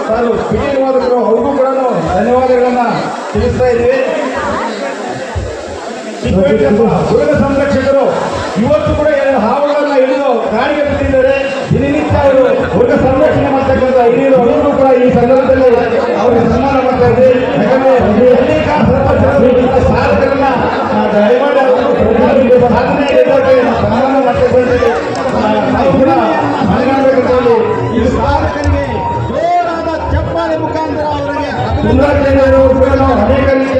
ತಾನು ಪಿಟೀರ್ವಾದಕರು ಅವ್ರಿಗೂ ಕೂಡ ಧನ್ಯವಾದಗಳನ್ನ ತಿಳಿಸ್ತಾ ಇದ್ದೀವಿ. ಹುಡುಗ ಸಂರಕ್ಷಕರು ಇವತ್ತು ಕೂಡ ಎರಡು ಹಾವುಗಳನ್ನ ಹಿಡಿದು ಕಾಡಿಗೆ ಬಿಟ್ಟಿದ್ದಾರೆ. ದಿನನಿತ್ಯ ಅವರು ಹುಡುಗ ಸಂರಕ್ಷಣೆ ಮಾಡ್ತಕ್ಕಂಥ ಹಿರಿಯರು ಅವರು ಕೂಡ ಈ ಸಂದರ್ಭದಲ್ಲಿ ಅವರಿಗೆ ಸನ್ಮಾನ ಮಾಡ್ತಾ ಇದ್ದೀವಿ. ಯಾಕಂದ್ರೆ ಸಾಧಕರನ್ನ ದಯಮಾಡಿ ಅವರು ಸಾಧನೆ ಸನ್ಮಾನ ಮಾಡ್ತಕ್ಕಂಥ ನಾವು ಕೂಡ ಮನೆಗಾಣಬೇಕಂತ ಹೇಳಿ ಈ ಸಾಧಕರಿಗೆ ಜೋರಾದ ಚಪ್ಪಾಳೆ ಮುಖಾಂತರ ಅವರಿಗೆ ಸುಂದರರು ಕೂಡ ನಾವು ಅನೇಕ ರೀತಿಯ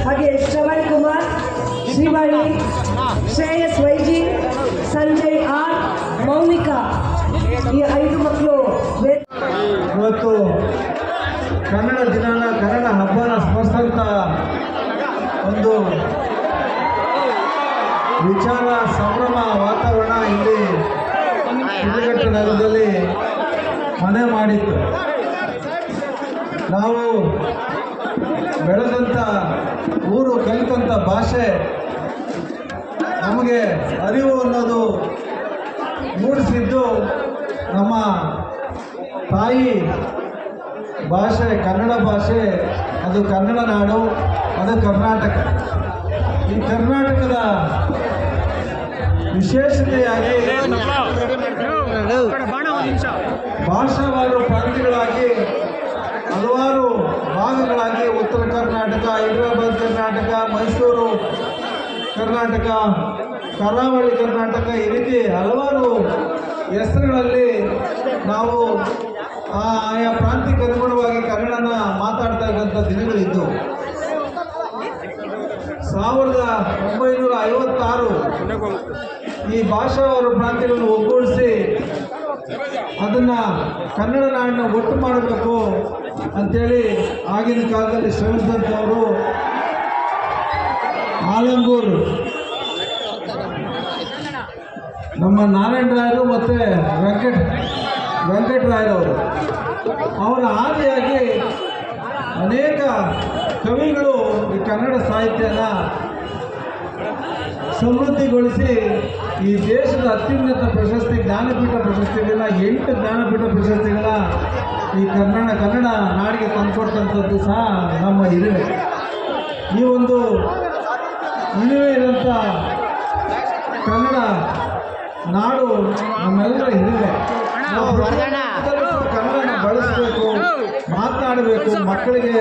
ಹಾಗೆ ಶ್ರವಣ್ ಕುಮಾರ್, ಶ್ರೀವಾಣಿ, ಶ್ರೇಯಸ್ ವೈಜಿ, ಸಂಜಯ್ ಆರ್, ಮೌನಿಕಾ ಈ 5 ಮಕ್ಕಳು ಇವತ್ತು ಕನ್ನಡ ದಿನಾನ ಕನ್ನಡ ಹಬ್ಬನ ಸ್ಮರಿಸಿದಂಥ ಒಂದು ವಿಚಾರ ಸಂಭ್ರಮ ವಾತಾವರಣ ಇಲ್ಲಿ ಶಿಡ್ಲಘಟ್ಟ ನಗರದಲ್ಲಿ ಮನೆ ಮಾಡಿತ್ತು. ನಾವು ಬೆಳೆದಂಥ ಊರು, ಕಲಿತಂಥ ಭಾಷೆ, ನಮಗೆ ಅರಿವು ಅನ್ನೋದು ಮೂಡಿಸಿದ್ದು ನಮ್ಮ ತಾಯಿ ಭಾಷೆ, ಕನ್ನಡ ಭಾಷೆ. ಅದು ಕನ್ನಡ ನಾಡು, ಅದು ಕರ್ನಾಟಕ. ಈ ಕರ್ನಾಟಕದ ವಿಶೇಷತೆಯಾಗಿ ಭಾಷಾವಾರು ಪ್ರಾಂತ್ಯಗಳಾಗಿ ಹಲವಾರು ಭಾಗಗಳಾಗಿ ಉತ್ತರ ಕರ್ನಾಟಕ, ಹೈದರಾಬಾದ್ ಕರ್ನಾಟಕ, ಮೈಸೂರು ಕರ್ನಾಟಕ, ಕರಾವಳಿ ಕರ್ನಾಟಕ, ಈ ರೀತಿ ಹಲವಾರು ಹೆಸರುಗಳಲ್ಲಿ ನಾವು ಆಯಾ ಪ್ರಾಂತ್ಯಕ್ಕೆ ಅನುಗುಣವಾಗಿ ಕನ್ನಡನ ಮಾತಾಡ್ತಾ ಇದ್ದಂಥ ದಿನಗಳಿದ್ದು 1956 ಈ ಭಾಷಾವಾರು ಪ್ರಾಂತ್ಯಗಳನ್ನು ಒಗ್ಗೂಡಿಸಿ ಅದನ್ನು ಕನ್ನಡ ನಾಡನ್ನ ಒಟ್ಟು ಮಾಡಬೇಕು ಅಂಥೇಳಿ ಆಗಿನ ಕಾಲದಲ್ಲಿ ಶ್ರಮಿಸಿದಂಥವರು ಆಲಂಗೂರು ನಮ್ಮ ನಾರಾಯಣರಾಯರು ಮತ್ತು ವೆಂಕಟರಾಯರವರು. ಅವರ ಆದಿಯಾಗಿ ಅನೇಕ ಕವಿಗಳು ಈ ಕನ್ನಡ ಸಾಹಿತ್ಯನ ಸಮೃದ್ಧಿಗೊಳಿಸಿ ಈ ದೇಶದ ಅತ್ಯುನ್ನತ ಪ್ರಶಸ್ತಿ ಜ್ಞಾನಪೀಠ ಪ್ರಶಸ್ತಿಗಳ 8 ಜ್ಞಾನಪೀಠ ಪ್ರಶಸ್ತಿಗಳ ಈ ಕನ್ನಡ ನಾಡಿಗೆ ತಂದುಕೊಟ್ಟಂಥದ್ದು ಸಹ ನಮ್ಮ ಹಿರಿಮೆ. ಈ ಒಂದು ಹಿರಿಮೆ ಇರೋಂಥ ಕನ್ನಡ ನಾಡು ನಮ್ಮೆಲ್ಲರ ಹಿರಿಮೆ. ಕನ್ನಡನ ಬಳಸಬೇಕು, ಮಾತನಾಡಬೇಕು, ಮಕ್ಕಳಿಗೆ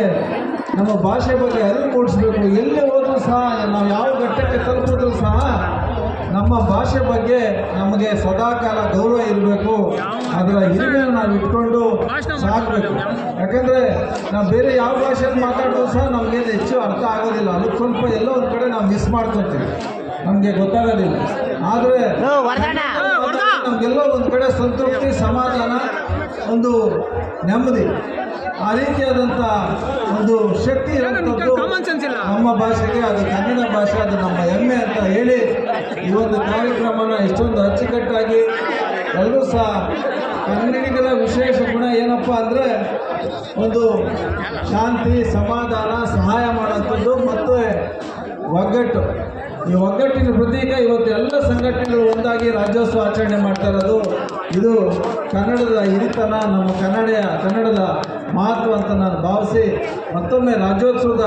ನಮ್ಮ ಭಾಷೆ ಬಗ್ಗೆ ಅರಿವು ಮೂಡಿಸಬೇಕು. ಎಲ್ಲಿ ಹೋದರೂ ಸಹ, ನಾವು ಯಾವ ಘಟ್ಟಕ್ಕೆ ತಲುಪಿದ್ರೂ ಸಹ ನಮ್ಮ ಭಾಷೆ ಬಗ್ಗೆ ನಮಗೆ ಸದಾಕಾಲ ಗೌರವ ಇರಬೇಕು. ಅದರ ಹಿರಿಮೆಯನ್ನು ನಾವು ಇಟ್ಕೊಂಡು ಸಾಕಬೇಕು. ಯಾಕಂದರೆ ನಾವು ಬೇರೆ ಯಾವ ಭಾಷೆಯಲ್ಲಿ ಮಾತಾಡಿದ್ರು ಸಹ ನಮಗೇನು ಹೆಚ್ಚು ಅರ್ಥ ಆಗೋದಿಲ್ಲ. ಅದಕ್ಕೆ ಸ್ವಲ್ಪ ಎಲ್ಲೋ ಒಂದು ಕಡೆ ನಾವು ಮಿಸ್ ಮಾಡ್ಕೊತೀವಿ, ನಮಗೆ ಗೊತ್ತಾಗೋದಿಲ್ಲ. ಆದರೆ ನಮಗೆಲ್ಲೋ ಒಂದು ಕಡೆ ಸಂತೃಪ್ತಿ, ಸಮಾಧಾನ, ಒಂದು ನೆಮ್ಮದಿ, ಆ ರೀತಿಯಾದಂಥ ಒಂದು ಶಕ್ತಿ ಇರುವಂಥದ್ದು ನಮ್ಮ ಭಾಷೆಗೆ. ಅದು ಕನ್ನಡ ಭಾಷೆ, ಅದು ನಮ್ಮ ಹೆಮ್ಮೆ ಅಂತ ಹೇಳಿ ಈ ಒಂದು ಕಾರ್ಯಕ್ರಮನ ಇಷ್ಟೊಂದು ಅಚ್ಚುಕಟ್ಟಾಗಿ ಎಲ್ಲರೂ ಸಹ ಕನ್ನಡಿಗರ ವಿಶೇಷ ಗುಣ ಏನಪ್ಪ ಅಂದರೆ ಒಂದು ಶಾಂತಿ, ಸಮಾಧಾನ, ಸಹಾಯ ಮಾಡೋಂಥದ್ದು ಮತ್ತು ಒಗ್ಗಟ್ಟು. ಈ ಒಗ್ಗಟ್ಟಿನ ಪ್ರತೀಕ ಇವತ್ತು ಎಲ್ಲ ಸಂಘಟನೆಗಳು ಒಂದಾಗಿ ರಾಜ್ಯೋತ್ಸವ ಆಚರಣೆ ಮಾಡ್ತಾ ಇರೋದು. ಇದು ಕನ್ನಡದ ಹಿರಿತನ, ನಮ್ಮ ಕನ್ನಡದ ಮಹತ್ವ ಅಂತ ನಾನು ಭಾವಿಸಿ ಮತ್ತೊಮ್ಮೆ ರಾಜ್ಯೋತ್ಸವದ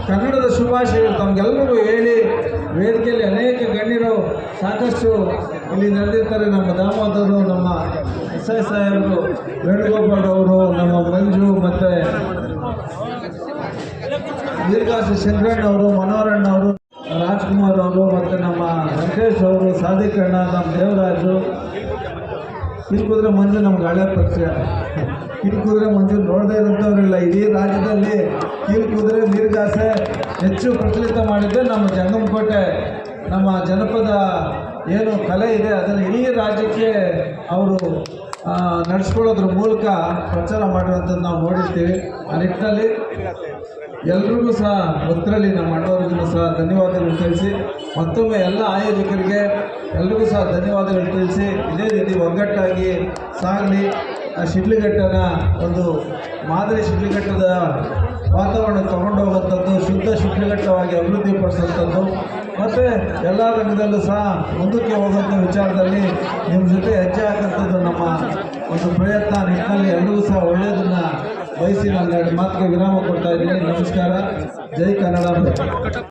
ಕನ್ನಡದ ಶುಭಾಶಯಗಳು ತಮಗೆಲ್ಲರಿಗೂ ಹೇಳಿ, ವೇದಿಕೆಯಲ್ಲಿ ಅನೇಕ ಗಣ್ಯರು ಸಾಕಷ್ಟು ಇಲ್ಲಿ ನಡೆದಿರ್ತಾರೆ. ನಮ್ಮ ದಾಮೋದರರು, ನಮ್ಮ ಎಸ್.ಐ. ಸಾಹೇಬರು, ವೇಣುಗೋಪಾಲ್ ಅವರು, ನಮ್ಮ ಮಂಜು ಮತ್ತು ವೀರಗಾಸಿ ಶಂಕರಣ್ಣವರು, ಮನೋಹರಣ್ಣವರು, ರಾಜ್ಕುಮಾರ್ ಅವರು ಮತ್ತು ನಮ್ಮ ವೆಂಕಟೇಶ್ ಅವರು, ಸಾದಿಕಣ್ಣ, ನಮ್ಮ ದೇವರಾಜು, ಕಿರಿಕುದ್ರೆ ಮಂಜು ನಮ್ಗೆ ಹಳೆ ಪರಿಚಯ. ಕಿರಿಕುದ್ರೆ ಮಂಜು ನೋಡದೇ ಇರೋಂಥವ್ರಿಲ್ಲ. ಇಡೀ ರಾಜ್ಯದಲ್ಲಿ ಕಿರಿಕುದ್ರೆ ವೀರಗಾಸೆ ಹೆಚ್ಚು ಪ್ರಚಲಿತ ಮಾಡಿದ್ದೆ ನಮ್ಮ ಜಂಗಮಕೋಟೆ. ನಮ್ಮ ಜನಪದ ಏನು ಕಲೆ ಇದೆ ಅದನ್ನು ಇಡೀ ರಾಜ್ಯಕ್ಕೆ ಅವರು ನಡೆಸ್ಕೊಳ್ಳೋದ್ರ ಮೂಲಕ ಪ್ರಚಾರ ಮಾಡಿರೋಂಥದ್ದು ನಾವು ನೋಡಿರ್ತೀವಿ. ಆ ನಿಟ್ಟಿನಲ್ಲಿ ಎಲ್ರಿಗೂ ಸಹ ಒತ್ತರಲ್ಲಿ ನಮ್ಮ ಅಣ್ಣವರಿಗೂ ಸಹ ಧನ್ಯವಾದಗಳು ತಿಳಿಸಿ, ಮತ್ತೊಮ್ಮೆ ಎಲ್ಲ ಆಯೋಜಕರಿಗೆ ಎಲ್ರಿಗೂ ಸಹ ಧನ್ಯವಾದಗಳು ತಿಳಿಸಿ, ಇದೇ ರೀತಿ ಒಗ್ಗಟ್ಟಾಗಿ ಸಾಗಲಿ. ಆ ಶಿಡ್ಲಘಟ್ಟನ ಒಂದು ಮಾದರಿ ಶಿಡ್ಲಘಟ್ಟದ ವಾತಾವರಣ ತಗೊಂಡು ಹೋಗುವಂಥದ್ದು, ಶುದ್ಧ ಶಿಡ್ಲಘಟ್ಟವಾಗಿ ಅಭಿವೃದ್ಧಿಪಡಿಸುವಂಥದ್ದು ಮತ್ತು ಎಲ್ಲ ರಂಗದಲ್ಲೂ ಸಹ ಮುಂದಕ್ಕೆ ಹೋಗುವಂಥ ವಿಚಾರದಲ್ಲಿ ನಿಮ್ಮ ಜೊತೆ ಹೆಜ್ಜೆ ಹಾಕುವಂಥದ್ದು ನಮ್ಮ ಒಂದು ಪ್ರಯತ್ನ ನಿಟ್ಟಿನಲ್ಲಿ ಎಲ್ಲರಿಗೂ ಸಹ ಒಳ್ಳೆಯದನ್ನು ಬಯಸಿ ನಾನು ಎರಡು ಮಾತಿಗೆ ವಿರಾಮ ಕೊಡ್ತಾ ಇದ್ದೀನಿ. ನಮಸ್ಕಾರ. ಜೈ ಕನ್ನಡ.